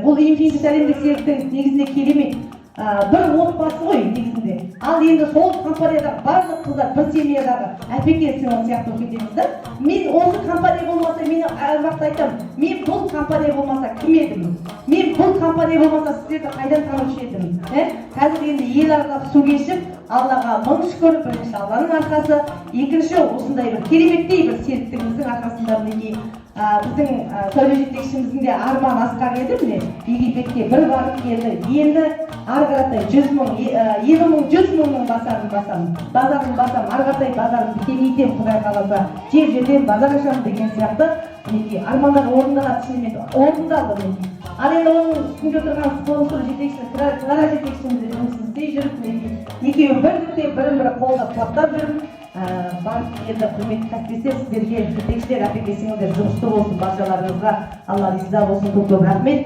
Бұл инфинит әлемдік серіктің негізінде керемет бір отбасы ғой негізінде. Ал енді сол компаниядағы барлық қыздар бір семьядағы әпеке сіңлі сияқты болып кетеміз да. Мен осы компания болмаса, мен әр уақыт айтамын, мен бұл компания болмаса кім едім? Мен бұл компания болмаса сіздерді қайдан танушы едім? Қазір енді ел арқылы су кешіп, Аллаға мың шүкір, бірінші Алланың арқасы, екінші осындай бір кереметтей бір серіктігіміздің арқасында мінекей біздің сәуле жетекшіміздің де арман асқақ еді, міне Египетке бір барып келді. Енді ары қаратай 100 мың, 50 мың, 100 мыңның базарын басам, ары қаратай базарымды кеңейтем, Құдай қаласа, жер-жерден базар ашамын деген сияқты мінекей армандар орындалады, шынымен орындалды мінекей. Ал енді оның үстінде отырған спонсор жетекшісі, Клара жетекшімізді жұмысын істей жүріп, екеуі бірlikte бірін-бірі қолдап қуаттап жүріп, барып енді құрметті әріптестер, сіздерге жетекшілер, әпеке сіңлілер жұмысты болсын, баршаларыңызға Алла риза болсын, көп рахмет.